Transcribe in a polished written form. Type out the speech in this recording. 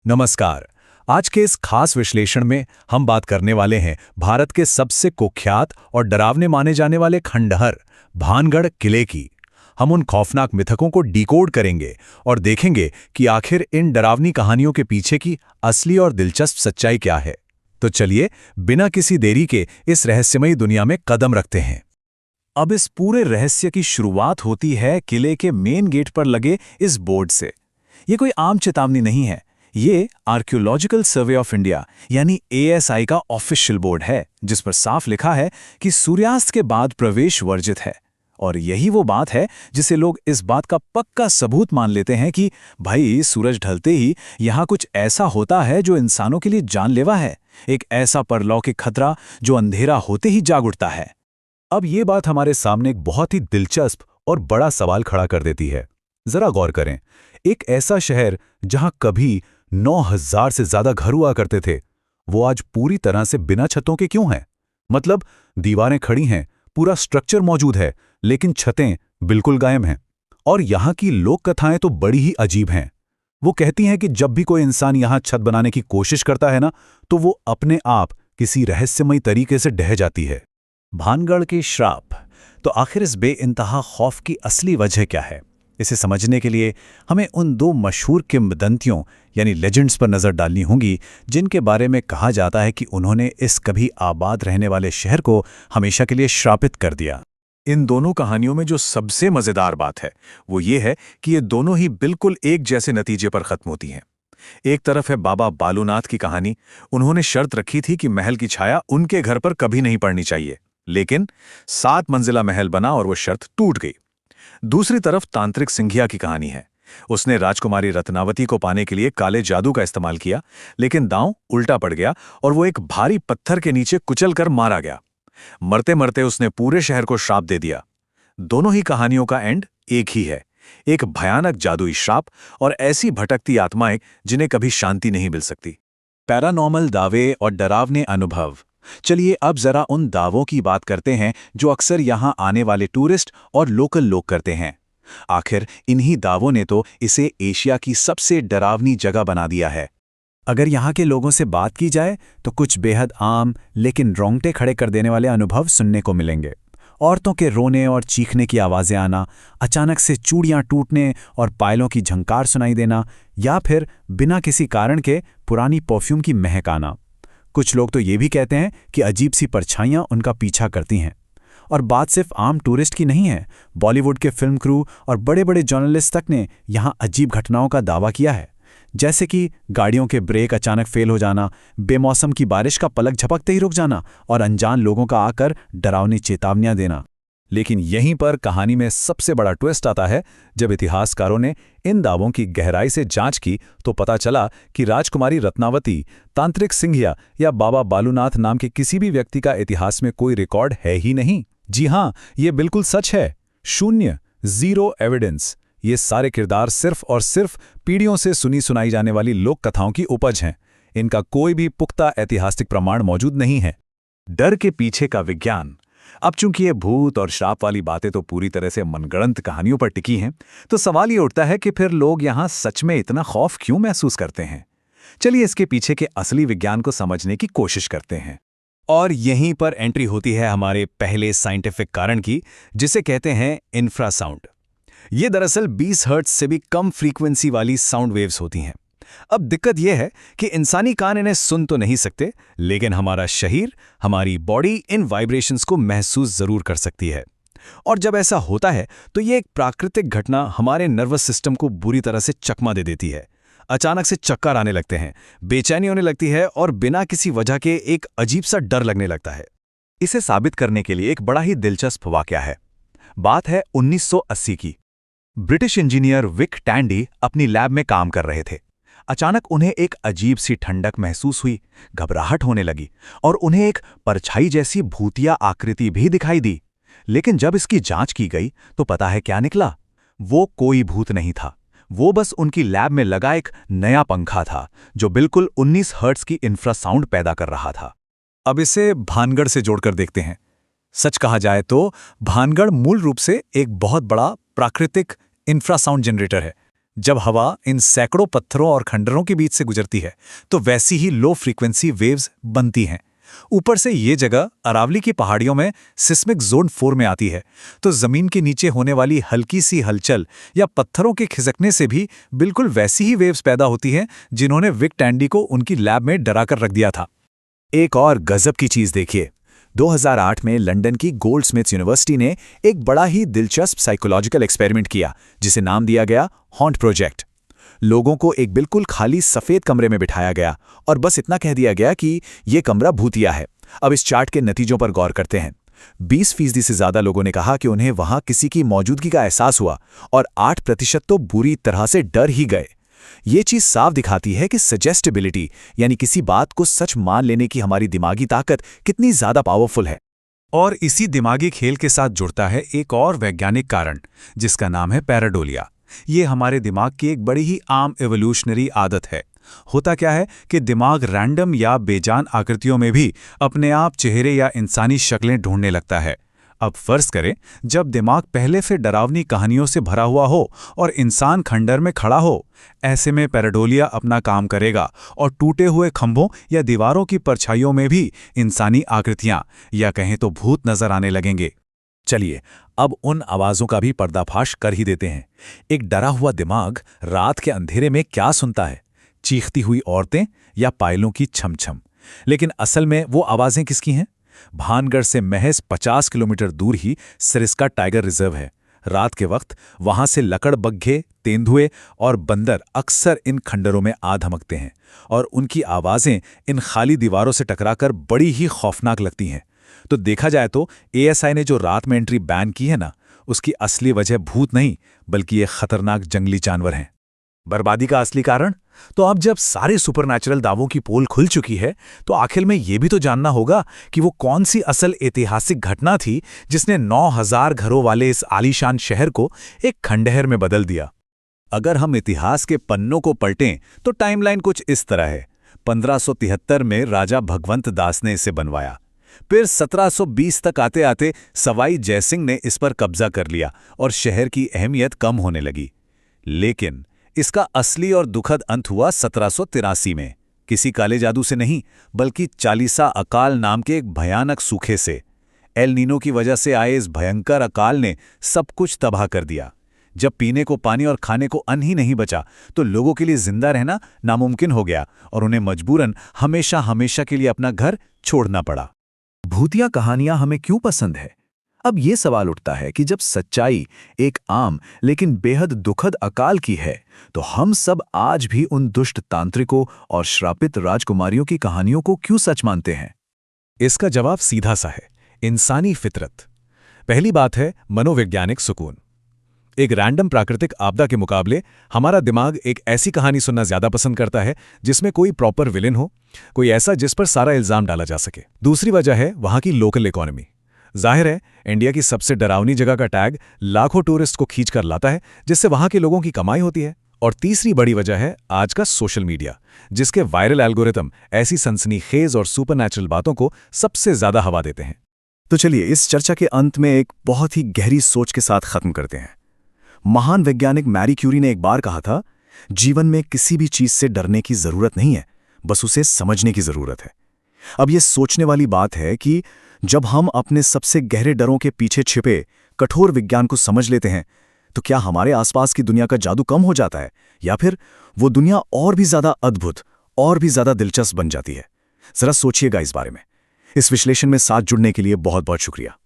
नमस्कार। आज के इस खास विश्लेषण में हम बात करने वाले हैं भारत के सबसे कुख्यात और डरावने माने जाने वाले खंडहर भानगढ़ किले की। हम उन खौफनाक मिथकों को डिकोड करेंगे और देखेंगे कि आखिर इन डरावनी कहानियों के पीछे की असली और दिलचस्प सच्चाई क्या है। तो चलिए बिना किसी देरी के इस रहस्यमयी दुनिया में कदम रखते हैं। अब इस पूरे रहस्य की शुरुआत होती है किले के मेन गेट पर लगे इस बोर्ड से। ये कोई आम चेतावनी नहीं है, ये आर्कियोलॉजिकल सर्वे ऑफ इंडिया यानी ASI का ऑफिशियल बोर्ड है, जिस पर साफ लिखा है कि सूर्यास्त के बाद प्रवेश वर्जित है। और यही वो बात है जिसे लोग इस बात का पक्का सबूत मान लेते हैं कि भाई सूरज ढलते ही यहाँ कुछ ऐसा होता है जो इंसानों के लिए जानलेवा है, एक ऐसा परलौकिक खतरा जो अंधेरा होते ही जाग उठता है। अब ये बात हमारे सामने एक बहुत ही दिलचस्प और बड़ा सवाल खड़ा कर देती है। जरा गौर करें, एक ऐसा शहर जहां कभी 9,000 से ज्यादा घर हुआ करते थे, वो आज पूरी तरह से बिना छतों के क्यों हैं? मतलब दीवारें खड़ी हैं, पूरा स्ट्रक्चर मौजूद है, लेकिन छतें बिल्कुल गायब हैं। और यहाँ की लोक कथाएं तो बड़ी ही अजीब हैं। वो कहती हैं कि जब भी कोई इंसान यहाँ छत बनाने की कोशिश करता है ना, तो वो अपने आप किसी रहस्यमयी तरीके से ढह जाती है। भानगढ़ के श्राप। तो आखिर इस बेइंतहा खौफ की असली वजह क्या है? इसे समझने के लिए हमें उन दो मशहूर किंवदंतियों यानी लेजेंड्स पर नज़र डालनी होगी, जिनके बारे में कहा जाता है कि उन्होंने इस कभी आबाद रहने वाले शहर को हमेशा के लिए श्रापित कर दिया। इन दोनों कहानियों में जो सबसे मज़ेदार बात है वो ये है कि ये दोनों ही बिल्कुल एक जैसे नतीजे पर खत्म होती हैं। एक तरफ है बाबा बालूनाथ की कहानी। उन्होंने शर्त रखी थी कि महल की छाया उनके घर पर कभी नहीं पड़नी चाहिए, लेकिन 7 मंजिला महल बना और वो शर्त टूट गई। दूसरी तरफ तांत्रिक सिंघिया की कहानी है। उसने राजकुमारी रत्नावती को पाने के लिए काले जादू का इस्तेमाल किया, लेकिन दांव उल्टा पड़ गया और वो एक भारी पत्थर के नीचे कुचलकर मारा गया। मरते मरते उसने पूरे शहर को श्राप दे दिया। दोनों ही कहानियों का एंड एक ही है, एक भयानक जादुई श्राप और ऐसी भटकती आत्माएं जिन्हें कभी शांति नहीं मिल सकती। पैरानॉर्मल दावे और डरावने अनुभव। चलिए अब जरा उन दावों की बात करते हैं जो अक्सर यहाँ आने वाले टूरिस्ट और लोकल लोग करते हैं। आखिर इन्हीं दावों ने तो इसे एशिया की सबसे डरावनी जगह बना दिया है। अगर यहाँ के लोगों से बात की जाए तो कुछ बेहद आम लेकिन रोंगटे खड़े कर देने वाले अनुभव सुनने को मिलेंगे। औरतों के रोने और चीखने की आवाज़ें आना, अचानक से चूड़ियाँ टूटने और पायलों की झंकार सुनाई देना, या फिर बिना किसी कारण के पुरानी परफ्यूम की महक आना। कुछ लोग तो ये भी कहते हैं कि अजीब सी परछाइयाँ उनका पीछा करती हैं। और बात सिर्फ आम टूरिस्ट की नहीं है, बॉलीवुड के फिल्म क्रू और बड़े बड़े जर्नलिस्ट तक ने यहाँ अजीब घटनाओं का दावा किया है, जैसे कि गाड़ियों के ब्रेक अचानक फेल हो जाना, बेमौसम की बारिश का पलक झपकते ही रुक जाना और अनजान लोगों का आकर डरावनी चेतावनियां देना। लेकिन यहीं पर कहानी में सबसे बड़ा ट्विस्ट आता है। जब इतिहासकारों ने इन दावों की गहराई से जांच की तो पता चला कि राजकुमारी रत्नावती, तांत्रिक सिंघिया या बाबा बालूनाथ नाम के किसी भी व्यक्ति का इतिहास में कोई रिकॉर्ड है ही नहीं। जी हाँ, ये बिल्कुल सच है। शून्य, जीरो एविडेंस। ये सारे किरदार सिर्फ और सिर्फ पीढ़ियों से सुनी सुनाई जाने वाली लोक कथाओं की उपज हैं। इनका कोई भी पुख्ता ऐतिहासिक प्रमाण मौजूद नहीं है। डर के पीछे का विज्ञान। अब चूंकि ये भूत और श्राप वाली बातें तो पूरी तरह से मनगढ़ंत कहानियों पर टिकी हैं, तो सवाल ये उठता है कि फिर लोग यहाँ सच में इतना खौफ क्यों महसूस करते हैं? चलिए इसके पीछे के असली विज्ञान को समझने की कोशिश करते हैं। और यहीं पर एंट्री होती है हमारे पहले साइंटिफिक कारण की, जिसे कहते हैं इंफ्रासाउंड। ये दरअसल 20 हर्ट्ज से भी कम फ्रीक्वेंसी वाली साउंड वेव्स होती हैं। अब दिक्कत यह है कि इंसानी कान इन्हें सुन तो नहीं सकते, लेकिन हमारा शरीर, हमारी बॉडी इन वाइब्रेशंस को महसूस जरूर कर सकती है। और जब ऐसा होता है तो ये एक प्राकृतिक घटना हमारे नर्वस सिस्टम को बुरी तरह से चकमा दे देती है। अचानक से चक्कर आने लगते हैं, बेचैनी होने लगती है और बिना किसी वजह के एक अजीब सा डर लगने लगता है। इसे साबित करने के लिए एक बड़ा ही दिलचस्प वाकया है। बात है 1980 की। ब्रिटिश इंजीनियर विक टैंडी अपनी लैब में काम कर रहे थे। अचानक उन्हें एक अजीब सी ठंडक महसूस हुई, घबराहट होने लगी और उन्हें एक परछाई जैसी भूतिया आकृति भी दिखाई दी। लेकिन जब इसकी जांच की गई तो पता है क्या निकला? वो कोई भूत नहीं था, वो बस उनकी लैब में लगा एक नया पंखा था जो बिल्कुल 19 हर्ट्ज की इंफ्रासाउंड पैदा कर रहा था। अब इसे भानगढ़ से जोड़कर देखते हैं। सच कहा जाए तो भानगढ़ मूल रूप से एक बहुत बड़ा प्राकृतिक इंफ्रासाउंड जनरेटर है। जब हवा इन सैकड़ों पत्थरों और खंडरों के बीच से गुजरती है तो वैसी ही लो फ्रीक्वेंसी वेव्स बनती हैं। ऊपर से ये जगह अरावली की पहाड़ियों में सिस्मिक जोन 4 में आती है, तो जमीन के नीचे होने वाली हल्की सी हलचल या पत्थरों के खिसकने से भी बिल्कुल वैसी ही वेव्स पैदा होती हैं जिन्होंने विक टैंडी को उनकी लैब में डरा कर रख दिया था। एक और गजब की चीज देखिए, 2008 में लंदन की गोल्डस्मिथ्स यूनिवर्सिटी ने एक बड़ा ही दिलचस्प साइकोलॉजिकल एक्सपेरिमेंट किया जिसे नाम दिया गया हॉन्ट प्रोजेक्ट। लोगों को एक बिल्कुल खाली सफेद कमरे में बिठाया गया और बस इतना कह दिया गया कि यह कमरा भूतिया है। अब इस चार्ट के नतीजों पर गौर करते हैं। 20% से ज्यादा लोगों ने कहा कि उन्हें वहां किसी की मौजूदगी का एहसास हुआ और 8% तो बुरी तरह से डर ही गए। ये चीज साफ दिखाती है कि सजेस्टिबिलिटी यानी किसी बात को सच मान लेने की हमारी दिमागी ताकत कितनी ज्यादा पावरफुल है। और इसी दिमागी खेल के साथ जुड़ता है एक और वैज्ञानिक कारण जिसका नाम है पैराडोलिया। ये हमारे दिमाग की एक बड़ी ही आम एवोल्यूशनरी आदत है। होता क्या है कि दिमाग रैंडम या बेजान आकृतियों में भी अपने आप चेहरे या इंसानी शक्लें ढूंढने लगता है। अब फर्ज करें जब दिमाग पहले से डरावनी कहानियों से भरा हुआ हो और इंसान खंडर में खड़ा हो, ऐसे में पैराडोलिया अपना काम करेगा और टूटे हुए खंभों या दीवारों की परछाइयों में भी इंसानी आकृतियां या कहें तो भूत नजर आने लगेंगे। चलिए अब उन आवाजों का भी पर्दाफाश कर ही देते हैं। एक डरा हुआ दिमाग रात के अंधेरे में क्या सुनता है? चीखती हुई औरतें या पायलों की छमछम। लेकिन असल में वो आवाजें किसकी हैं? भानगढ़ से महज 50 किलोमीटर दूर ही सरिस्का टाइगर रिजर्व है। रात के वक्त वहां से लकड़बग्घे, तेंदुए और बंदर अक्सर इन खंडरों में आ धमकते हैं और उनकी आवाजें इन खाली दीवारों से टकराकर बड़ी ही खौफनाक लगती हैं। तो देखा जाए तो एएसआई ने जो रात में एंट्री बैन की है ना, उसकी असली वजह भूत नहीं बल्कि ये खतरनाक जंगली जानवर हैं। बर्बादी का असली कारण? तो अब जब सारे सुपरनैचुरल दावों की पोल खुल चुकी है तो आखिर में ये भी तो जानना होगा कि वो कौन सी असल ऐतिहासिक घटना थी जिसने 9000 घरों वाले इस आलीशान शहर को एक खंडहर में बदल दिया। अगर हम इतिहास के पन्नों को पलटें तो टाइमलाइन कुछ इस तरह है। 1573 में राजा भगवंत दास ने इसे बनवाया। फिर 1720 तक आते आते सवाई जयसिंह ने इस पर कब्जा कर लिया और शहर की अहमियत कम होने लगी। लेकिन इसका असली और दुखद अंत हुआ 1783 में, किसी काले जादू से नहीं बल्कि चालीसा अकाल नाम के एक भयानक सूखे से। एल नीनो की वजह से आए इस भयंकर अकाल ने सब कुछ तबाह कर दिया। जब पीने को पानी और खाने को अन्न ही नहीं बचा तो लोगों के लिए जिंदा रहना नामुमकिन हो गया और उन्हें मजबूरन हमेशा हमेशा के लिए अपना घर छोड़ना पड़ा। भूतिया कहानियां हमें क्यों पसंद है? अब ये सवाल उठता है कि जब सच्चाई एक आम लेकिन बेहद दुखद अकाल की है तो हम सब आज भी उन दुष्ट तांत्रिकों और श्रापित राजकुमारियों की कहानियों को क्यों सच मानते हैं? इसका जवाब सीधा सा है, इंसानी फितरत। पहली बात है मनोवैज्ञानिक सुकून। एक रैंडम प्राकृतिक आपदा के मुकाबले हमारा दिमाग एक ऐसी कहानी सुनना ज्यादा पसंद करता है जिसमें कोई प्रॉपर विलेन हो, कोई ऐसा जिस पर सारा इल्जाम डाला जा सके। दूसरी वजह है वहां की लोकल इकोनॉमी। जाहिर है इंडिया की सबसे डरावनी जगह का टैग लाखों टूरिस्ट को खींच कर लाता है जिससे वहां के लोगों की कमाई होती है। और तीसरी बड़ी वजह है आज का सोशल मीडिया, जिसके वायरल एल्गोरिथम ऐसी सनसनीखेज और सुपरनैचुरल बातों को सबसे ज्यादा हवा देते हैं। तो चलिए इस चर्चा के अंत में एक बहुत ही गहरी सोच के साथ खत्म करते हैं। महान वैज्ञानिक मैरी क्यूरी ने एक बार कहा था, जीवन में किसी भी चीज से डरने की जरूरत नहीं है, बस उसे समझने की जरूरत है। अब यह सोचने वाली बात है कि जब हम अपने सबसे गहरे डरों के पीछे छिपे कठोर विज्ञान को समझ लेते हैं तो क्या हमारे आसपास की दुनिया का जादू कम हो जाता है या फिर वो दुनिया और भी ज्यादा अद्भुत और भी ज्यादा दिलचस्प बन जाती है? जरा सोचिएगा इस बारे में। इस विश्लेषण में साथ जुड़ने के लिए बहुत बहुत शुक्रिया।